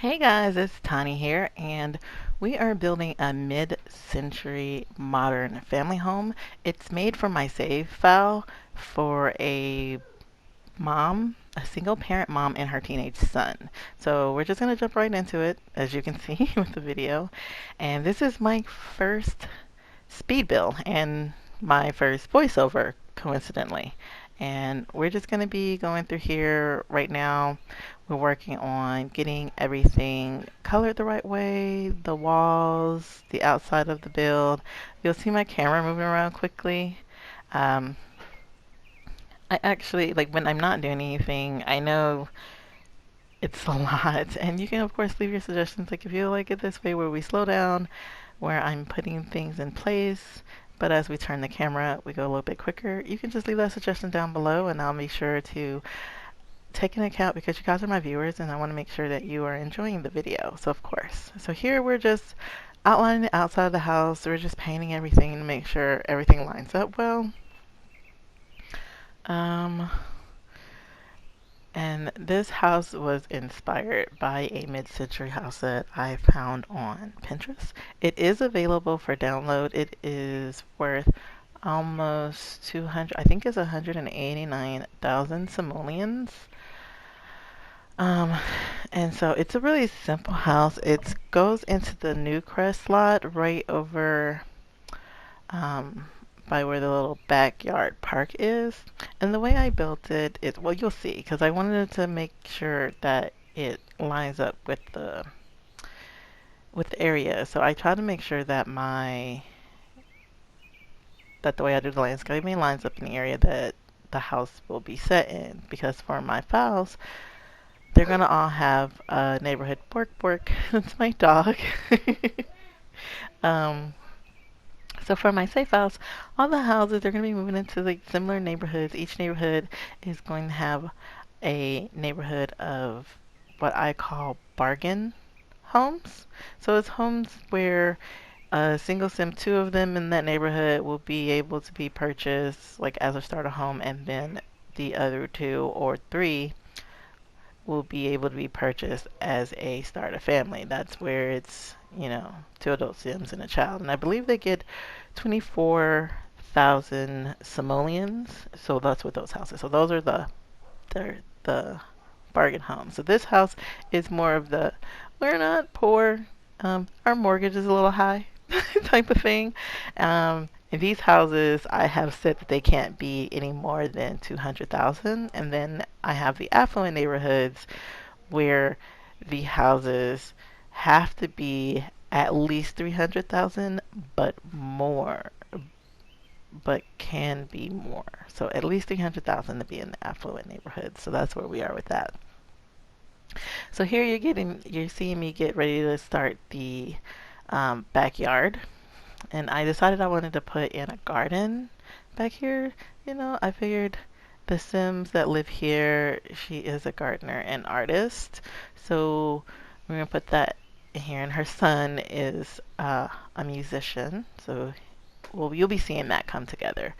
Hey guys, it's Tani here, and we are building a mid-century modern family home. It's made from my save file for a single parent mom and her teenage son. So we're just going to jump right into it, as you can see with the video. And this is my first speed build and my first voiceover, coincidentally. And we're just going to be going through here right now. We're working on getting everything colored the right way, the walls, the outside of the build. You'll see my camera moving around quickly. Um, I actually, like when I'm not doing anything, I know it's a lot. And you can, of course, leave your suggestions. Like if you like it this way, where we slow down, where I'm putting things in place. But as we turn the camera, we go a little bit quicker. You can just leave that suggestion down below, and I'll make sure to take into account because you guys are my viewers and I want to make sure that you are enjoying the video. So of course. So here we're just outlining the outside of the house. We're just painting everything to make sure everything lines up well. Um, and this house was inspired by a mid-century house that I found on Pinterest. It is available for download. It is worth almost 200, I think it's 189,000 simoleons. Um, and so it's a really simple house. It goes into the Newcrest lot right over um, by where the little backyard park is. And the way I built it is, well, you'll see, because I wanted to make sure that it lines up with the area. So I try to make sure that that the way I do the landscaping lines up in the area that the house will be set in. Because for my files, they're gonna all have a neighborhood bork bork. That's my dog. um, so for my safe house, all the houses are gonna be moving into like similar neighborhoods. Each neighborhood is going to have a neighborhood of what I call bargain homes. So it's homes where a single sim, two of them in that neighborhood will be able to be purchased like as a starter home, and then the other two or three will be able to be purchased as a starter family. That's where it's, two adult Sims and a child. And I believe they get 24,000 simoleons. So that's what those houses. So those are the bargain homes. So this house is more of the we're not poor. Our mortgage is a little high type of thing. In these houses, I have said that they can't be any more than 200,000, and then I have the affluent neighborhoods where the houses have to be at least 300,000, but more, but can be more. So at least 300,000 to be in the affluent neighborhood. So that's where we are with that. So here you're seeing me get ready to start the backyard. And I decided I wanted to put in a garden back here. I figured the Sims that live here, she is a gardener and artist. So we're going to put that in here. And her son is a musician. So you'll be seeing that come together.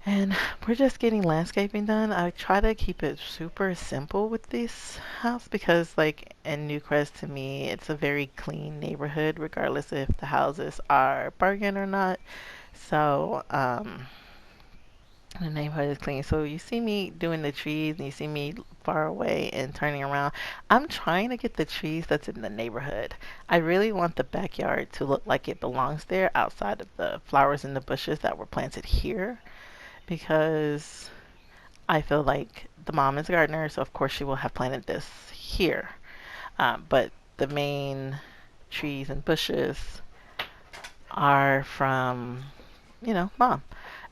And we're just getting landscaping done. I try to keep it super simple with this house because, like, in Newcrest, to me, it's a very clean neighborhood, regardless if the houses are bargain or not. So, the neighborhood is clean. So you see me doing the trees and you see me far away and turning around. I'm trying to get the trees that's in the neighborhood. I really want the backyard to look like it belongs there outside of the flowers and the bushes that were planted here, because I feel like the mom is a gardener, so of course she will have planted this here. But the main trees and bushes are from, mom,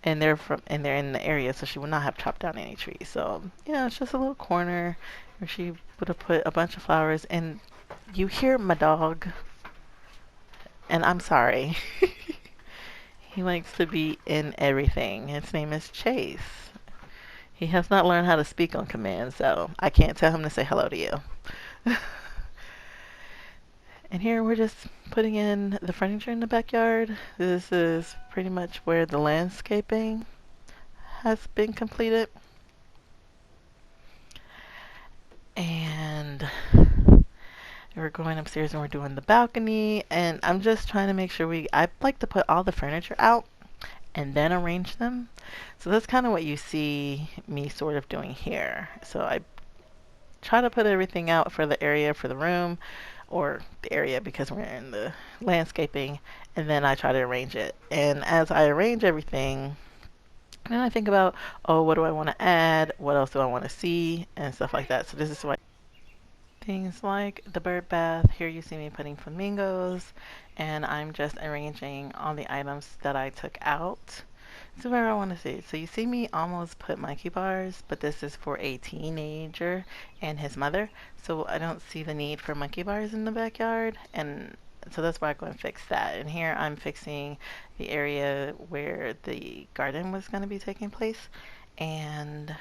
and they're in the area, so she would not have chopped down any trees. So it's just a little corner where she would have put a bunch of flowers. And you hear my dog, and I'm sorry. He likes to be in everything. His name is Chase. He has not learned how to speak on command, so I can't tell him to say hello to you. And here we're just putting in the furniture in the backyard. This is pretty much where the landscaping has been completed. And we're going upstairs and we're doing the balcony, and I'm just trying to make sure I like to put all the furniture out and then arrange them. So that's kind of what you see me sort of doing here. So I try to put everything out for the area for the room, or the area because we're in the landscaping, and then I try to arrange it. And as I arrange everything, then I think about, oh, what do I want to add? What else do I want to see? And stuff like that. So this is why things like the bird bath. Here you see me putting flamingos, and I'm just arranging all the items that I took out to where I want to see. So you see me almost put monkey bars, but this is for a teenager and his mother. So I don't see the need for monkey bars in the backyard, and so that's why I go and fix that. And here I'm fixing the area where the garden was going to be taking place, and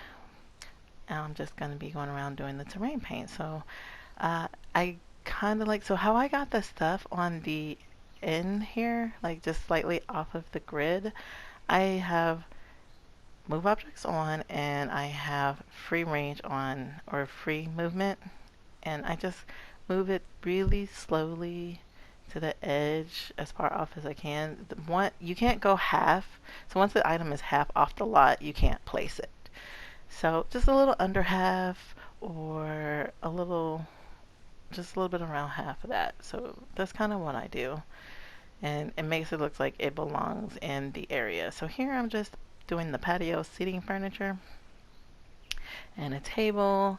I'm just going to be going around doing the terrain paint. So I kind of like, so how I got the stuff on the end here, like just slightly off of the grid, I have move objects on and I have free range on, or free movement, and I just move it really slowly to the edge as far off as I can. You can't go half, so once the item is half off the lot, you can't place it. So just a little under half, or just a little bit around half of that. So that's kind of what I do. And it makes it look like it belongs in the area. So here I'm just doing the patio seating furniture and a table,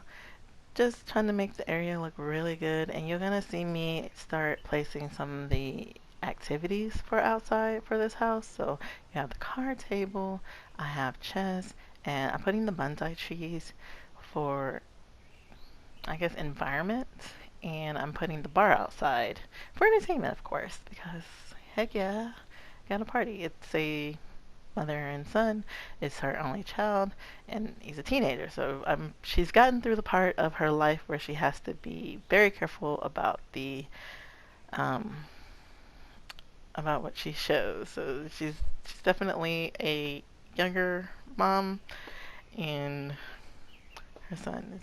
just trying to make the area look really good. And you're gonna see me start placing some of the activities for outside for this house. So you have the card table, I have chess, and I'm putting the bonsai trees for, I guess, environment, and I'm putting the bar outside for entertainment, of course, because heck yeah, got a party. It's a mother and son. It's her only child, and he's a teenager. So she's gotten through the part of her life where she has to be very careful about about what she shows. So she's definitely a younger mom, and her son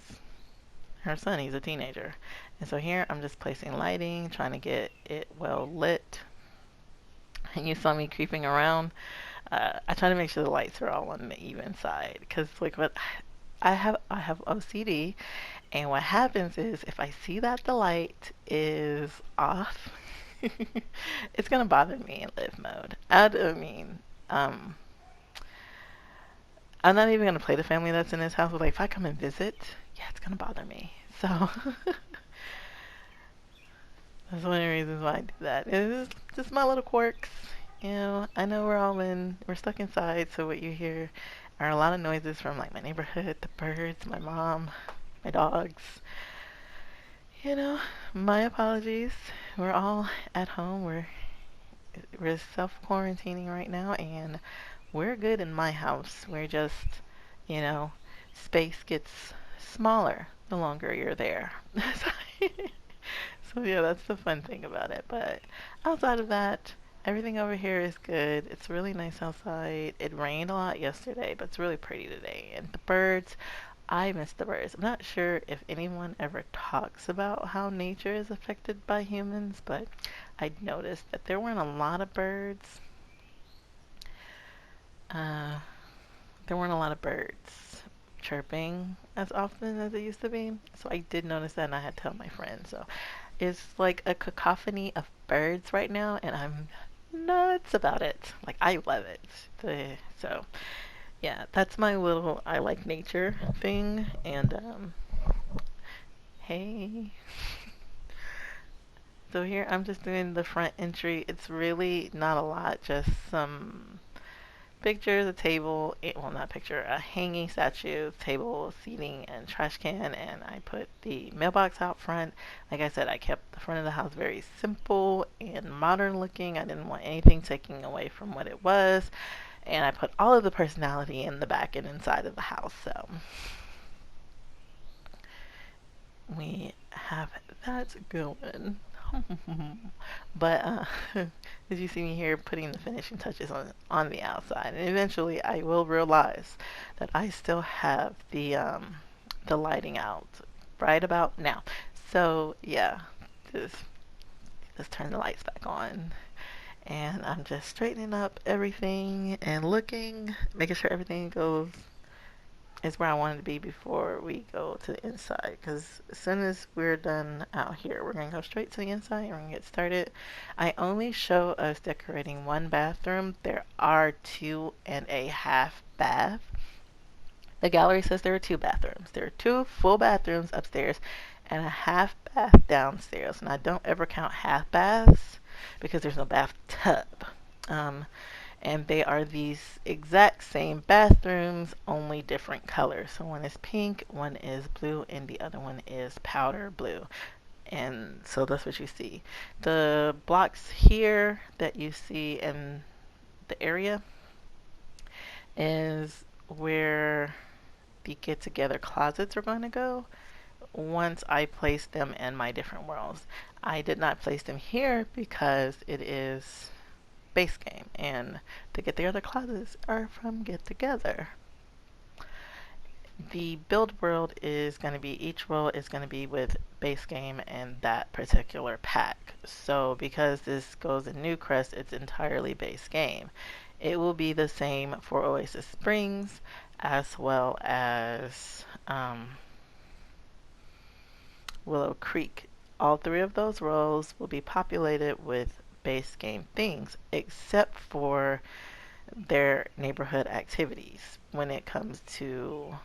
he's a teenager. And so here I'm just placing lighting, trying to get it well lit. And you saw me creeping around. I try to make sure the lights are all on the even side, because like what I have OCD, and what happens is if I see that the light is off, it's gonna bother me in live mode. Um, I'm not even gonna play the family that's in this house. But like if I come and visit, yeah, it's gonna bother me. So that's one of the reasons why I do that. It's just my little quirks. You know, I know we're stuck inside, so what you hear are a lot of noises from like my neighborhood, the birds, my mom, my dogs. You know, my apologies. We're all at home. We're self-quarantining right now, and we're good in my house. We're just, you know, space gets smaller the longer you're there. So yeah, that's the fun thing about it. But outside of that, everything over here is good. It's really nice outside. It rained a lot yesterday, but it's really pretty today. And the birds, I miss the birds. I'm not sure if anyone ever talks about how nature is affected by humans, but I noticed that there weren't a lot of birds. Uh, there weren't a lot of birds chirping as often as it used to be. So I did notice that, and I had to tell my friends. So it's like a cacophony of birds right now, and I'm nuts about it. Like, I love it. So yeah, that's my little I like nature thing. And hey. So here I'm just doing the front entry. It's really not a lot, just some pictures, a table, well, not picture, a hanging statue, table, seating, and trash can, and I put the mailbox out front. Like I said, I kept the front of the house very simple and modern looking. I didn't want anything taking away from what it was, and I put all of the personality in the back and inside of the house. So we have that going. But as you see me here putting the finishing touches on the outside, and eventually I will realize that I still have the lighting out right about now. So yeah, just turn the lights back on. And I'm just straightening up everything and looking, making sure everything goes is where I want it to be before we go to the inside. Because as soon as we're done out here, we're going to go straight to the inside and we're going to get started. I only show us decorating one bathroom. There are 2.5 baths. The gallery says there are 2 bathrooms. There are 2 full bathrooms upstairs and a half bath downstairs. And I don't ever count half baths because there's no bathtub. And they are these exact same bathrooms, only different colors. So one is pink, one is blue, and the other one is powder blue. And so that's what you see. The blocks here that you see in the area is where the get-together closets are going to go once I place them in my different worlds. I did not place them here because it is base game, and the get together closets are from get together. The build world is going to be, each world is going to be with base game and that particular pack. So because this goes in Newcrest, it's entirely base game. It will be the same for Oasis Springs as well as Willow Creek. All 3 of those rows will be populated with base game things, except for their neighborhood activities. When it comes to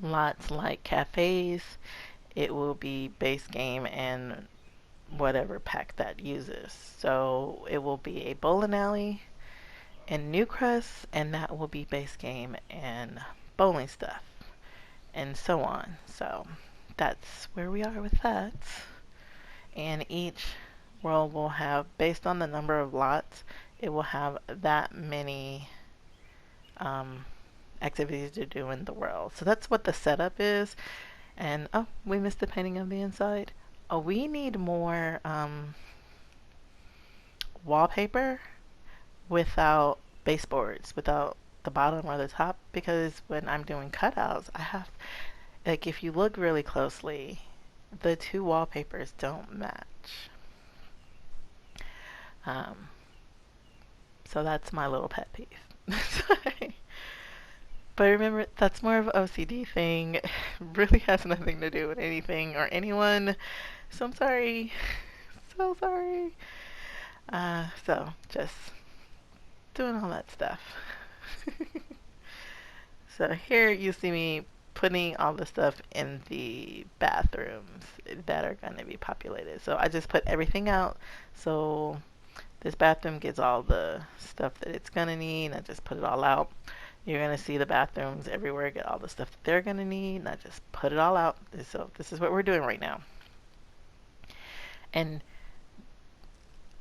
lots like cafes, it will be base game and whatever pack that uses. So it will be a bowling alley in Newcrest, and that will be base game and bowling stuff, and so on. So that's where we are with that. And each world will have, based on the number of lots, it will have that many activities to do in the world. So that's what the setup is. And oh, we missed the painting of the inside. Oh, we need more wallpaper without baseboards, without the bottom or the top, because when I'm doing cutouts, I have, like, if you look really closely, the 2 wallpapers don't match. So that's my little pet peeve. But remember, that's more of an OCD thing. It really has nothing to do with anything or anyone. So I'm sorry. So sorry. So just doing all that stuff. So here you see me putting all the stuff in the bathrooms that are going to be populated. So I just put everything out. So this bathroom gets all the stuff that it's going to need. I just put it all out. You're going to see the bathrooms everywhere get all the stuff that they're going to need. And I just put it all out. So this is what we're doing right now. And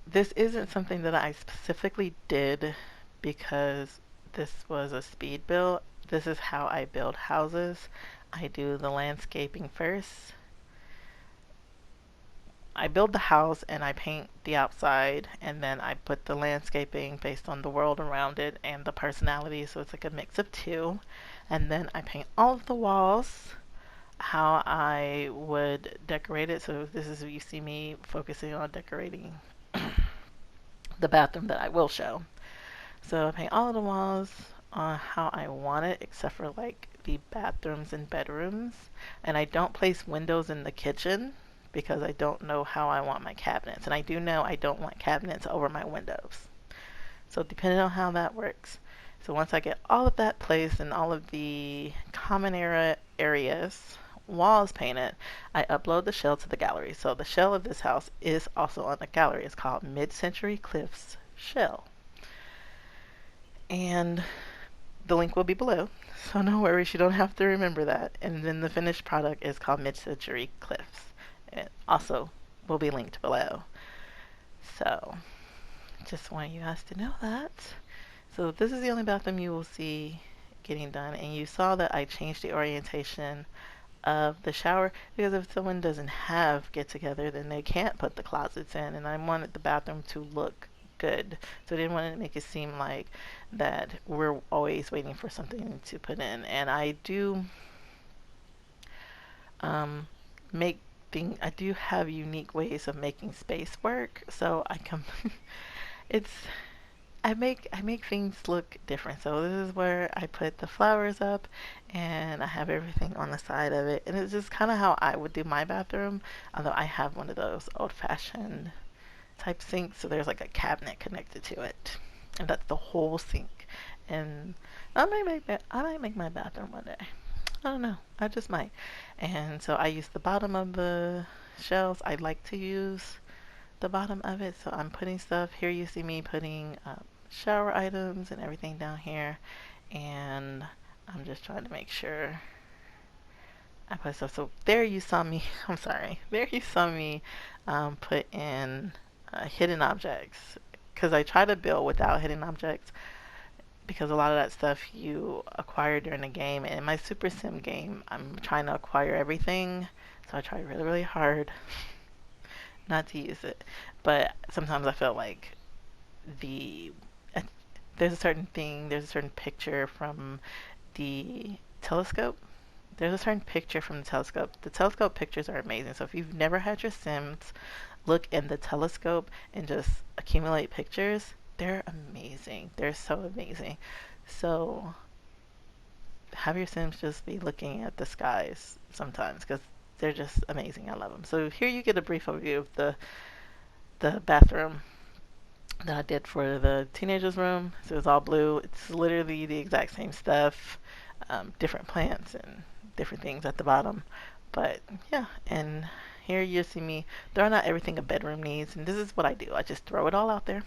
this isn't something that I specifically did because this was a speed build. This is how I build houses. I do the landscaping first. I build the house and I paint the outside, and then I put the landscaping based on the world around it and the personality, so it's like a mix of 2. And then I paint all of the walls how I would decorate it. So this is, you see me focusing on decorating the bathroom that I will show. So I paint all of the walls on how I want it, except for like the bathrooms and bedrooms. And I don't place windows in the kitchen because I don't know how I want my cabinets. And I do know I don't want cabinets over my windows. So depending on how that works. So once I get all of that placed and all of the common areas, walls painted, I upload the shell to the gallery. So the shell of this house is also on the gallery. It's called MidCentury Cliffs Shell. And the link will be below. So no worries, you don't have to remember that. And then the finished product is called MidCentury Cliffs. It also will be linked below. So just want you guys to know that. So this is the only bathroom you will see getting done. And you saw that I changed the orientation of the shower because if someone doesn't have get together, then they can't put the closets in. And I wanted the bathroom to look good. So I didn't want to make it seem like that we're always waiting for something to put in. And I do make I do have unique ways of making space work. So I come, it's I make things look different. So this is where I put the flowers up, and I have everything on the side of it. And it's just kind of how I would do my bathroom. Although I have one of those old-fashioned type sinks, so there's like a cabinet connected to it, and that's the whole sink. And I might make my bathroom one day. I don't know. I just might. And so I use the bottom of the shelves. I like to use the bottom of it. So I'm putting stuff here. You see me putting shower items and everything down here. And I'm just trying to make sure I put stuff. So there you saw me. I'm sorry. There you saw me put in hidden objects. Because I try to build without hidden objects, because a lot of that stuff you acquire during the game. And in my Super Sim game, I'm trying to acquire everything, so I try really, really hard not to use it. But sometimes I feel like the uh, there's a certain picture from the telescope. There's a certain picture from the telescope. The telescope pictures are amazing. So if you've never had your Sims look in the telescope and just accumulate pictures, they're amazing. They're so amazing. So have your Sims just be looking at the skies sometimes, because they're just amazing. I love them. So here you get a brief overview of the bathroom that I did for the teenagers room. So it's all blue. It's literally the exact same stuff, different plants and different things at the bottom. But yeah, and here you see me throwing out everything a bedroom needs, and this is what I do. I just throw it all out there.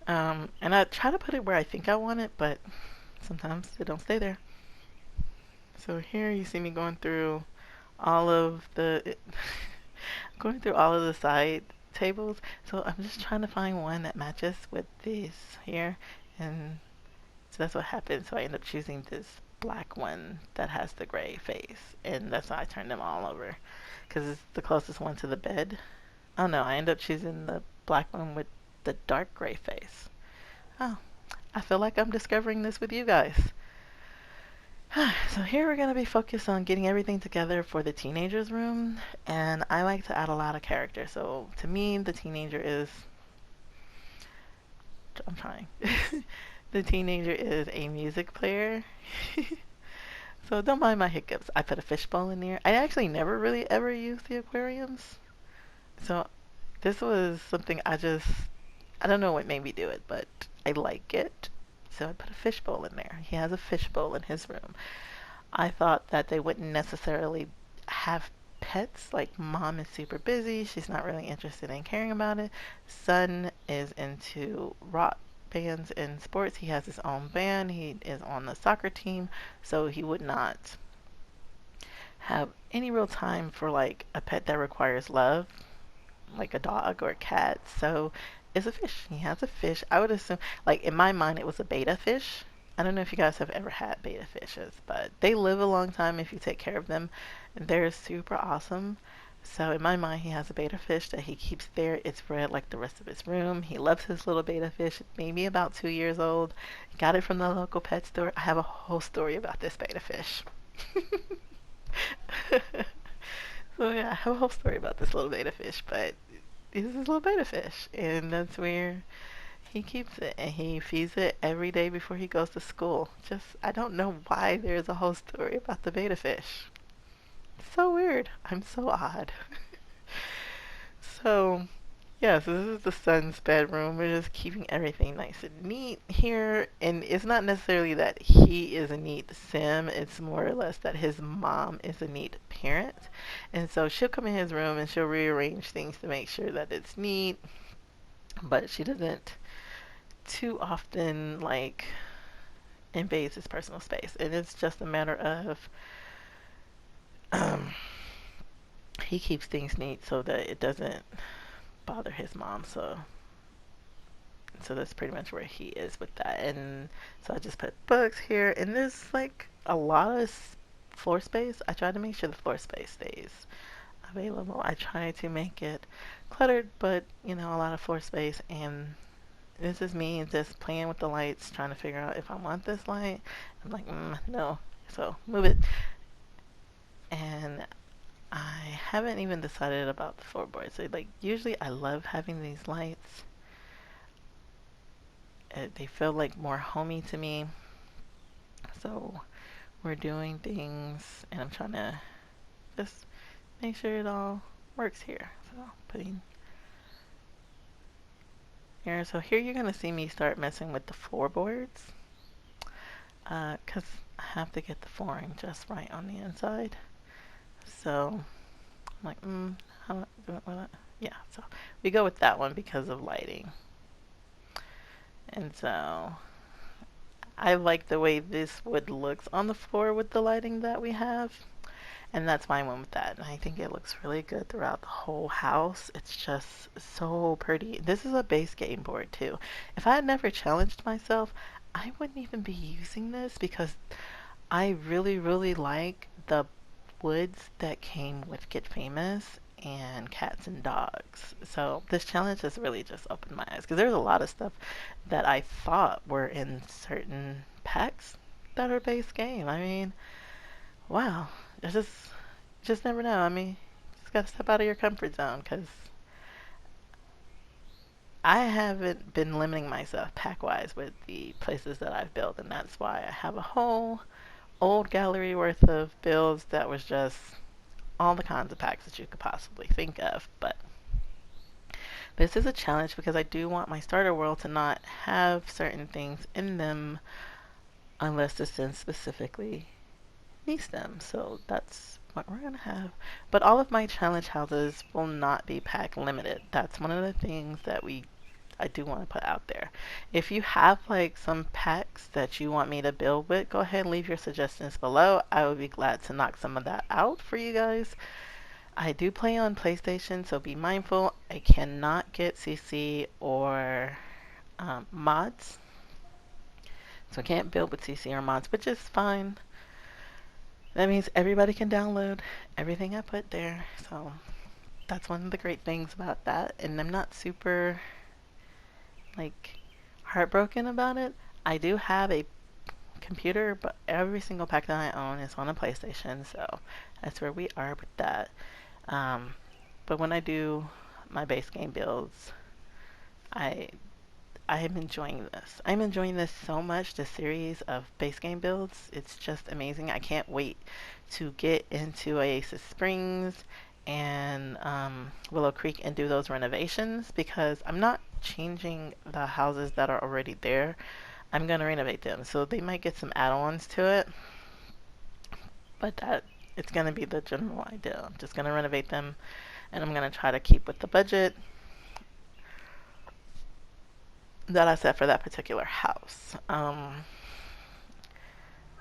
And I try to put it where I think I want it, but sometimes it don't stay there. So here you see me going through all of the going through all of the side tables. So I'm just trying to find one that matches with this here, and so that's what happened. So I end up choosing this black one that has the gray face, and that's why I turned them all over, because it's the closest one to the bed. Oh no, I end up choosing the black one with the dark gray face. Oh, I feel like I'm discovering this with you guys. So here we're going to be focused on getting everything together for the teenagers room, and I like to add a lot of character. So to me, the teenager is, I'm trying. The teenager is a music player. So don't mind my hiccups. I put a fishbowl in there. I actually never really ever used the aquariums. So this was something I don't know what made me do it, but I like it. So I put a fishbowl in there. He has a fishbowl in his room. I thought that they wouldn't necessarily have pets. Like, mom is super busy. She's not really interested in caring about it. Son is into rock bands and sports. He has his own band. He is on the soccer team. So he would not have any real time for like a pet that requires love, like a dog or a cat. So it's a fish. He has a fish. I would assume, like in my mind, it was a beta fish. I don't know if you guys have ever had beta fishes, but they live a long time if you take care of them. They're super awesome. So in my mind, he has a beta fish that he keeps there. It's red like the rest of his room. He loves his little beta fish. Maybe about 2 years old. Got it from the local pet store. I have a whole story about this beta fish. So yeah, I have a whole story about this little beta fish, but this is a little beta fish, and that's where he keeps it, and he feeds it every day before he goes to school. Just, I don't know why there's a whole story about the beta fish. It's so weird. I'm so odd. So, yeah, so this is the son's bedroom. We're just keeping everything nice and neat here. And it's not necessarily that he is a neat sim. It's more or less that his mom is a neat parent. And so she'll come in his room and she'll rearrange things to make sure that it's neat. But she doesn't too often, like, invades his personal space. And it's just a matter of um, he keeps things neat so that it doesn't bother his mom. So that's pretty much where he is with that. And so I just put books here, and there's like a lot of floor space. I try to make sure the floor space stays available. I try to make it cluttered, but you know, a lot of floor space. And this is me just playing with the lights, trying to figure out if I want this light. I'm like, no, so move it. And haven't even decided about the floorboards. So, like, usually I love having these lights. They feel like more homey to me. So we're doing things, and I'm trying to just make sure it all works here. So putting here. So here you're gonna see me start messing with the floorboards, cause I have to get the flooring just right on the inside. So I'm like, how do I, yeah. So we go with that one because of lighting, and so I like the way this wood looks on the floor with the lighting that we have. And that's why I went with that. And I think it looks really good throughout the whole house. It's just so pretty. This is a base game board too. If I had never challenged myself, I wouldn't even be using this because I really, really like the woods that came with Get Famous and Cats and Dogs. So this challenge has really just opened my eyes because there's a lot of stuff that I thought were in certain packs that are base game. I mean, wow. It's just never know. I mean, just gotta step out of your comfort zone because I haven't been limiting myself pack-wise with the places that I've built, and that's why I have a whole old gallery worth of builds that was just all the kinds of packs that you could possibly think of. But this is a challenge because I do want my starter world to not have certain things in them unless the Sims specifically needs them. So that's what we're gonna have. But all of my challenge houses will not be pack limited. That's one of the things that I do want to put out there. If you have like some packs that you want me to build with, go ahead and leave your suggestions below. I would be glad to knock some of that out for you guys. I do play on PlayStation, so be mindful. I cannot get CC or mods. So I can't build with CC or mods, which is fine. That means everybody can download everything I put there. So that's one of the great things about that. And I'm not super like heartbroken about it. I do have a computer, but every single pack that I own is on a PlayStation. So that's where we are with that. But when I do my base game builds, I am enjoying this. I'm enjoying this so much, this series of base game builds. It's just amazing. I can't wait to get into Oasis Springs and Willow Creek and do those renovations because I'm not changing the houses that are already there. I'm going to renovate them. So they might get some add-ons to it, but it's going to be the general idea. I'm just going to renovate them and I'm going to try to keep with the budget that I set for that particular house.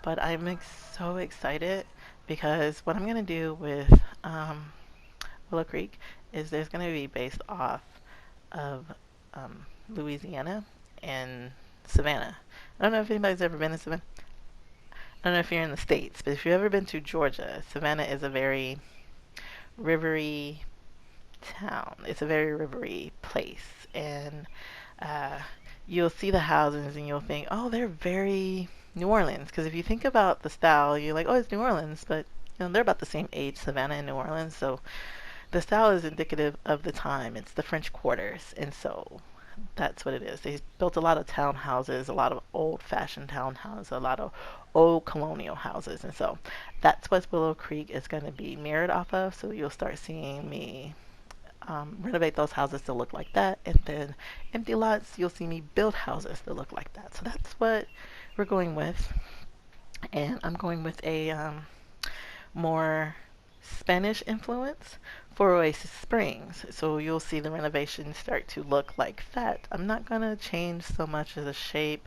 But I'm so excited because what I'm going to do with Willow Creek is there's going to be based off of Louisiana and Savannah. I don't know if anybody's ever been to Savannah. I don't know if you're in the States, but if you've ever been to Georgia, Savannah is a very rivery town. It's a very rivery place. And you'll see the houses and you'll think, oh, they're very New Orleans. Because if you think about the style, you're like, oh, it's New Orleans. But they're about the same age, Savannah and New Orleans. So the style is indicative of the time. It's the French quarters. And so that's what it is. They built a lot of townhouses, a lot of old-fashioned townhouses, a lot of old colonial houses. And so that's what Willow Creek is going to be mirrored off of. So you'll start seeing me renovate those houses to look like that, and then empty lots, you'll see me build houses that look like that. So that's what we're going with, and I'm going with a more Spanish influence for Oasis Springs. So you'll see the renovations start to look like that. I'm not going to change so much of the shape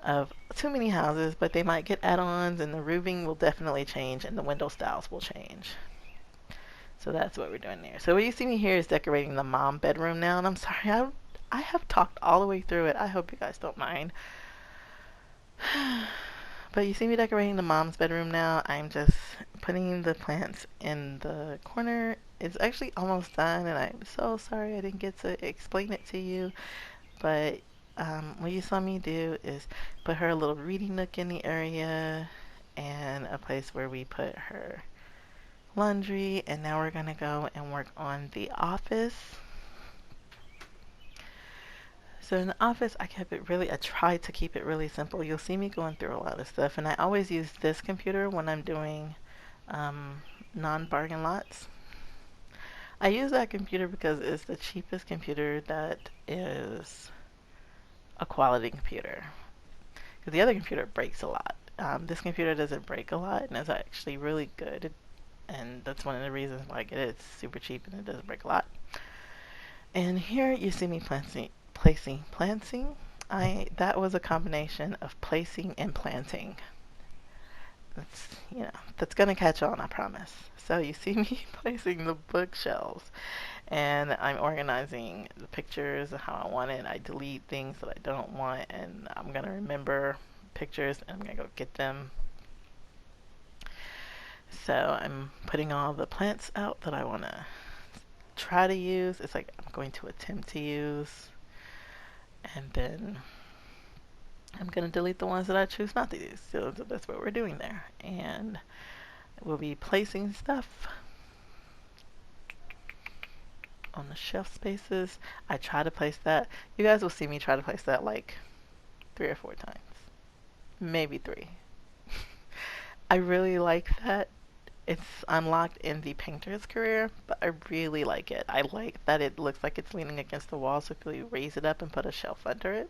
of too many houses, but they might get add-ons, and the roofing will definitely change, and the window styles will change. So that's what we're doing there. So what you see me here is decorating the mom bedroom now. And I'm sorry, I have talked all the way through it. I hope you guys don't mind. But you see me decorating the mom's bedroom now. I'm just putting the plants in the corner. It's actually almost done. And I'm so sorry I didn't get to explain it to you. But what you saw me do is put her a little reading nook in the area. And a place where we put her laundry, and now we're gonna go and work on the office. So in the office, I tried to keep it really simple. You'll see me going through a lot of stuff, and I always use this computer when I'm doing non-bargain lots. I use that computer because it's the cheapest computer that is a quality computer. Because the other computer breaks a lot. This computer doesn't break a lot, and it's actually really good. And that's one of the reasons why I get it. It's super cheap and it doesn't break a lot. And here you see me planting. That was a combination of placing and planting. That's gonna catch on, I promise. So you see me placing the bookshelves, and I'm organizing the pictures and how I want it. I delete things that I don't want, and I'm gonna remember pictures and I'm gonna go get them. So I'm putting all the plants out that I want to try to use. It's like I'm going to attempt to use, and then I'm going to delete the ones that I choose not to use. So that's what we're doing there. And we'll be placing stuff on the shelf spaces. I try to place that. You guys will see me try to place that like 3 or 4 times. Maybe 3. I really like that. It's unlocked in the painter's career, but I really like it. I like that it looks like it's leaning against the wall, so if you raise it up and put a shelf under it,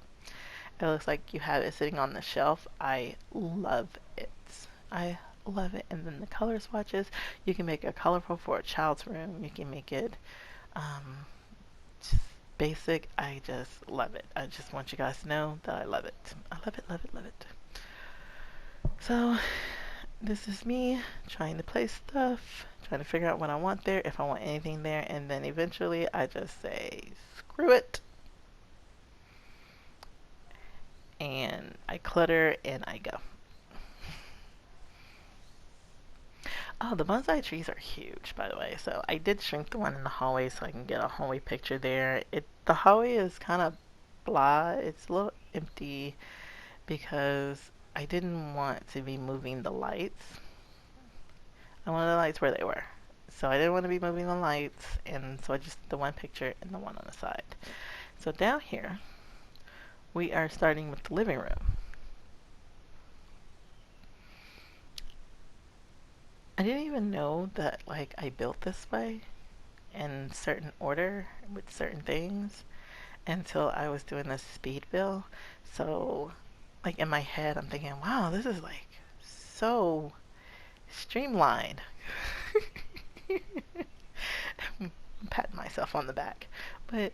it looks like you have it sitting on the shelf. I love it. I love it. And then the color swatches, you can make it colorful for a child's room. You can make it just basic. I just love it. I just want you guys to know that I love it. I love it, love it, love it. So this is me trying to place stuff, trying to figure out what I want there, if I want anything there, and then eventually I just say, screw it. And I clutter and I go. Oh, the bonsai trees are huge, by the way. So I did shrink the one in the hallway so I can get a hallway picture there. The hallway is kind of blah. It's a little empty because I didn't want to be moving the lights. I wanted the lights where they were. So I didn't want to be moving the lights, and so I just did the one picture and the one on the side. So down here, we are starting with the living room. I didn't even know that like I built this way in certain order with certain things until I was doing this speed build. So like in my head I'm thinking, wow, this is like so streamlined. I'm patting myself on the back. But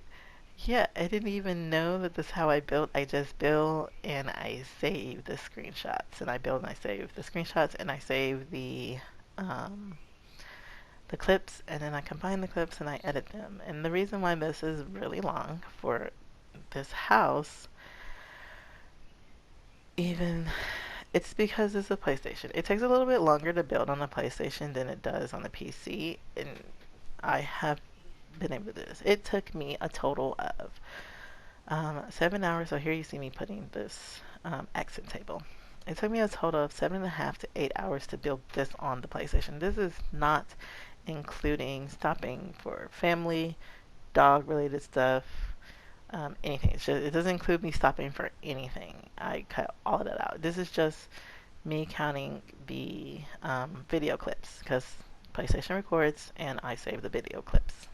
yeah, I didn't even know that this is how I built. I just build and I save the screenshots, and I build and I save the screenshots, and I save the clips, and then I combine the clips and I edit them. And the reason why this is really long for this house, it's because it's a PlayStation. It takes a little bit longer to build on a PlayStation than it does on a PC, and I have been able to do this. It took me a total of 7 hours. So here you see me putting this accent table. It took me a total of 7.5 to 8 hours to build this on the PlayStation. This is not including stopping for family, dog related stuff, anything. It doesn't include me stopping for anything. I cut all of that out. This is just me counting the video clips, because PlayStation records and I save the video clips.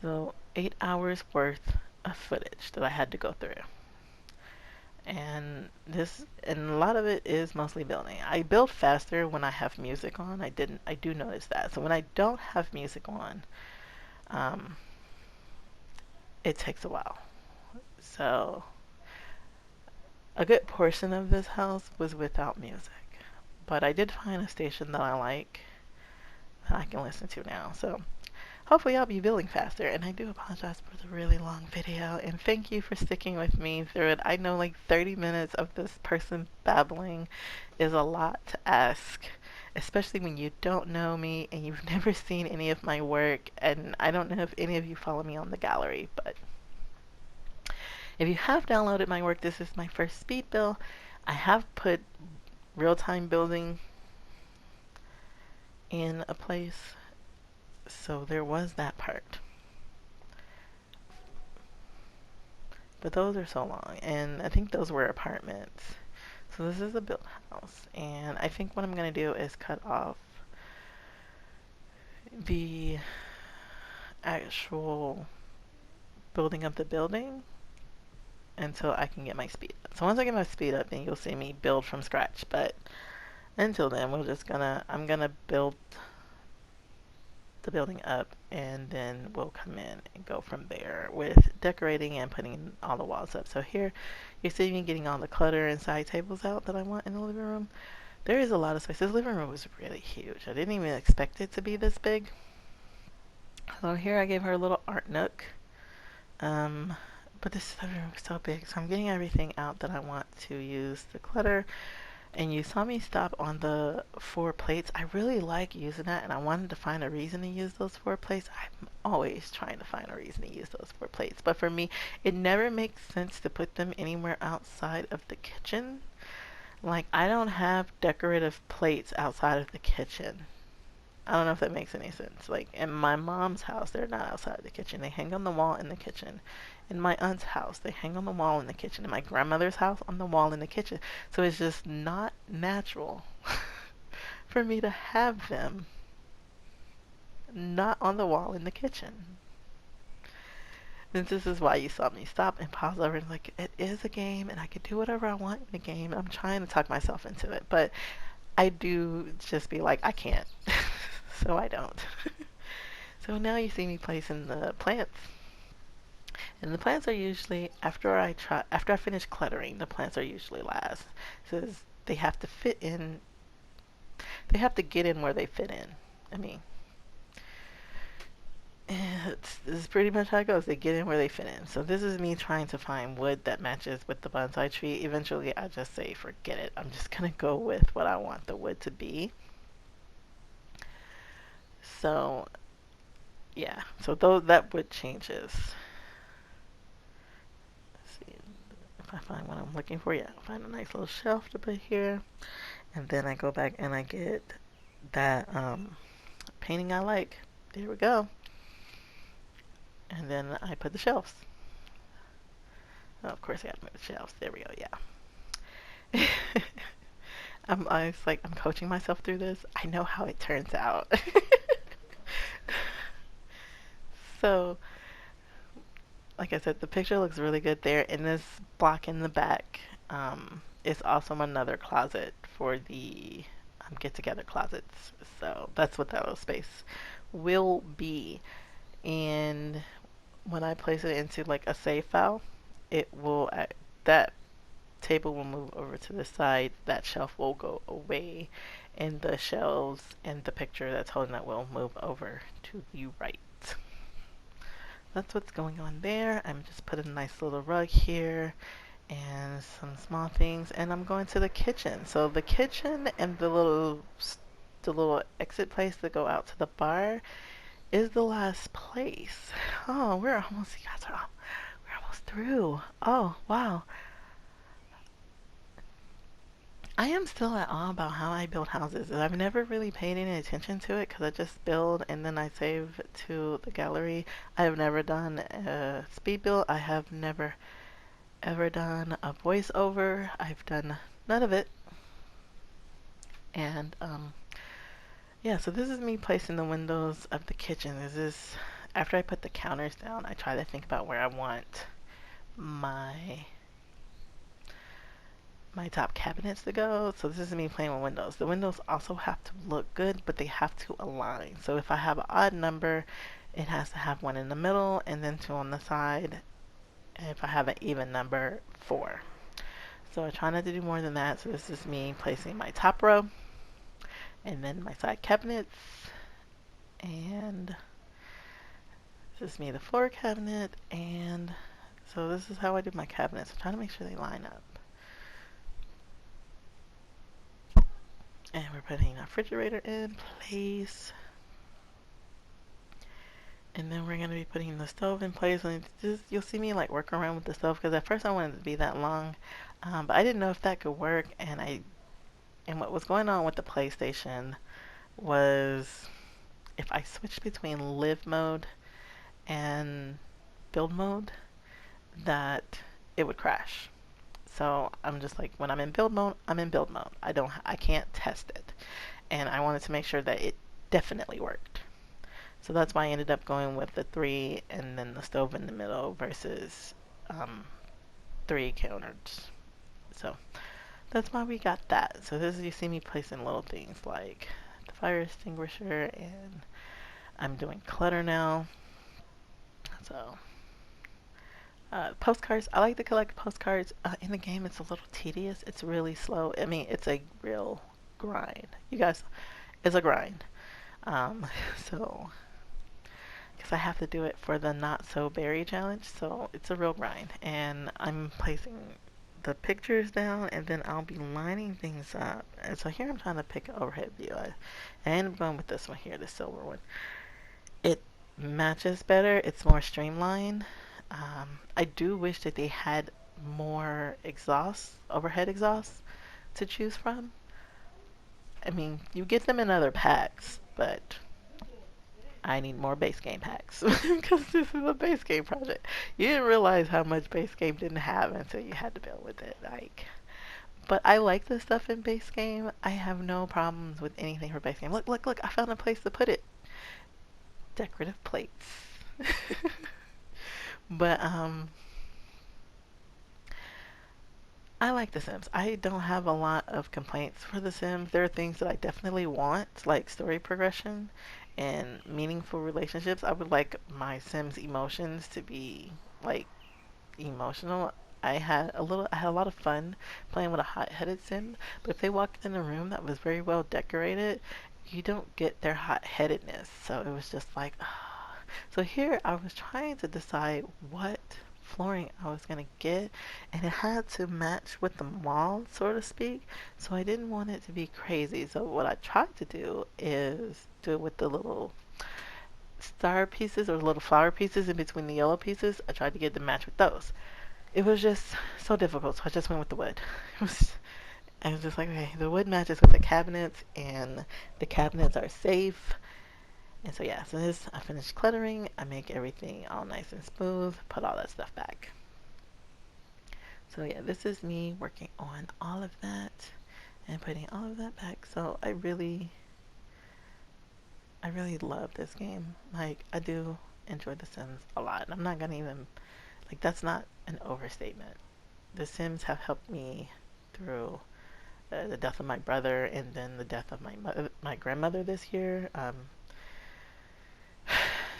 So 8 hours worth of footage that I had to go through. And a lot of it is mostly building. I build faster when I have music on. I do notice that. So when I don't have music on, it takes a while. So a good portion of this house was without music, but I did find a station that I like that I can listen to now. So hopefully I'll be building faster, and I do apologize for the really long video, and thank you for sticking with me through it. I know like 30 minutes of this person babbling is a lot to ask, especially when you don't know me and you've never seen any of my work, and I don't know if any of you follow me on the gallery, but if you have downloaded my work, this is my first speed build. I have put real-time building in a place. So there was that part. But those are so long, and I think those were apartments. So this is a built house, and I think what I'm going to do is cut off the actual building of the building until I can get my speed up. So once I get my speed up, then you'll see me build from scratch. But until then, I'm gonna build the building up, and then we'll come in and go from there with decorating and putting all the walls up. So here, you see me getting all the clutter and side tables out that I want in the living room. There is a lot of space. This living room was really huge. I didn't even expect it to be this big. So here I gave her a little art nook. But this living room is so big, so I'm getting everything out that I want to use the clutter. And you saw me stop on the 4 plates. I really like using that, and I wanted to find a reason to use those 4 plates. I'm always trying to find a reason to use those 4 plates. But for me, it never makes sense to put them anywhere outside of the kitchen. Like, I don't have decorative plates outside of the kitchen. I don't know if that makes any sense. Like, in my mom's house, they're not outside the kitchen. They hang on the wall in the kitchen. In my aunt's house, they hang on the wall in the kitchen. In my grandmother's house, on the wall in the kitchen. So it's just not natural for me to have them not on the wall in the kitchen. And this is why you saw me stop and pause over and like, it is a game and I can do whatever I want in the game. I'm trying to talk myself into it, but I do just be like, I can't. So I don't. So now you see me placing the plants. And the plants are usually, after I finish cluttering, the plants are usually last. So they have to fit in, they have to get in where they fit in. I mean, this is pretty much how it goes. They get in where they fit in. So this is me trying to find wood that matches with the bonsai tree. Eventually I just say, forget it. I'm just going to go with what I want the wood to be. So, yeah. So that wood changes. Let's see if I find what I'm looking for. Yeah, I'll find a nice little shelf to put here. And then I go back and I get that painting I like. There we go. And then I put the shelves. Oh, of course I gotta move the shelves. There we go, yeah. I'm coaching myself through this. I know how it turns out. So, like I said, the picture looks really good there. And this block in the back is also another closet for the get-together closets. So that's what that little space will be. And when I place it into like a save file, it will that table will move over to the side, that shelf will go away, and the shelves and the picture that's holding that will move over to the right. That's what's going on there. I'm just putting a nice little rug here and some small things, and I'm going to the kitchen. So the kitchen and the little exit place that go out to the bar is the last place. Oh, we're almost through. Oh, wow. I am still at awe about how I build houses. I've never really paid any attention to it because I just build and then I save to the gallery. I have never done a speed build. I have never ever done a voiceover. I've done none of it. And yeah, so this is me placing the windows of the kitchen. This is after I put the counters down, I try to think about where I want my top cabinets to go. So this is me playing with windows. The windows also have to look good, but they have to align. So if I have an odd number, it has to have 1 in the middle and then 2 on the side. And if I have an even number, 4. So I try not to do more than that. So this is me placing my top row and then my side cabinets, and this is me the floor cabinet. And so this is how I do my cabinets. I'm trying to make sure they line up. And we're putting our refrigerator in place. And then we're going to be putting the stove in place. And you'll see me like work around with the stove because at first I wanted it to be that long. But I didn't know if that could work. And what was going on with the PlayStation was if I switched between live mode and build mode, that it would crash. So I'm just like, when I'm in build mode, I'm in build mode. I can't test it. And I wanted to make sure that it definitely worked. So that's why I ended up going with the 3 and then the stove in the middle versus 3 counters. So that's why we got that. So this is, you see me placing little things like the fire extinguisher, and I'm doing clutter now. So postcards, I like to collect postcards. In the game, it's a little tedious. It's really slow. I mean, it's a real grind. You guys, it's a grind. Um, so, because I have to do it for the not so berry challenge, so it's a real grind. And I'm placing the pictures down, and then I'll be lining things up. And so here I'm trying to pick an overhead view. I end up going with this one here, the silver one. It matches better. It's more streamlined. I do wish that they had more exhausts, overhead exhausts, to choose from. I mean, you get them in other packs, but I need more base game packs because this is a base game project. You didn't realize how much base game didn't have until you had to build with it. Like, but I like the stuff in base game. I have no problems with anything for base game. Look, look, look! I found a place to put it. Decorative plates. But I like The Sims. I don't have a lot of complaints for The Sims. There are things that I definitely want, like story progression and meaningful relationships. I would like my Sims emotions to be like emotional. I had a lot of fun playing with a hot-headed Sim, but if they walked in a room that was very well decorated, you don't get their hot-headedness. So it was just like, so here I was trying to decide what flooring I was gonna get, and it had to match with the wall, so to speak. So I didn't want it to be crazy. So what I tried to do is do it with the little star pieces or little flower pieces in between the yellow pieces. I tried to get the match with those. It was just so difficult, so I just went with the wood. I was just like, okay, the wood matches with the cabinets, and the cabinets are safe. And so yeah, so this, I finished cluttering, I make everything all nice and smooth, put all that stuff back. So yeah, this is me working on all of that and putting all of that back. So I really love this game. Like, I do enjoy The Sims a lot. I'm not gonna even, like, that's not an overstatement. The Sims have helped me through the death of my brother and then the death of my grandmother this year.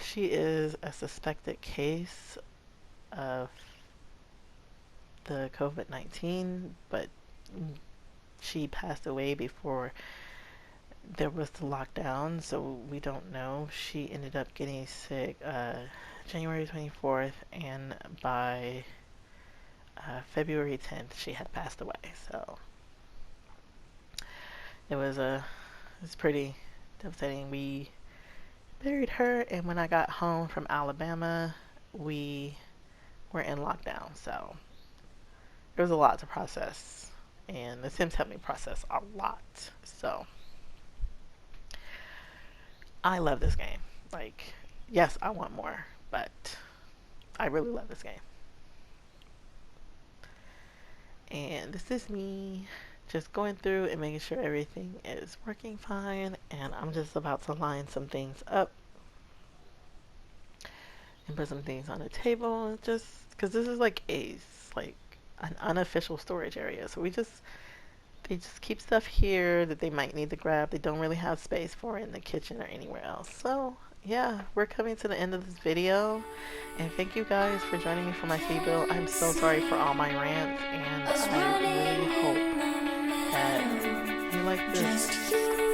She is a suspected case of the COVID-19, but she passed away before there was the lockdown, so we don't know. She ended up getting sick January 24th, and by February 10th she had passed away. So it was pretty devastating. We buried her, and when I got home from Alabama, we were in lockdown, so there was a lot to process, and The Sims helped me process a lot. So I love this game. Like, yes, I want more, but I really love this game. And this is me just going through and making sure everything is working fine, and I'm just about to line some things up and put some things on the table, just because this is like an unofficial storage area, so they just keep stuff here that they might need to grab. They don't really have space for it in the kitchen or anywhere else. So yeah, we're coming to the end of this video, and thank you guys for joining me for my seed build. I'm so sorry for all my rants, and I really hope that you like this.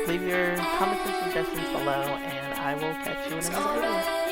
Leave your comments and suggestions below, and I will catch you in another video.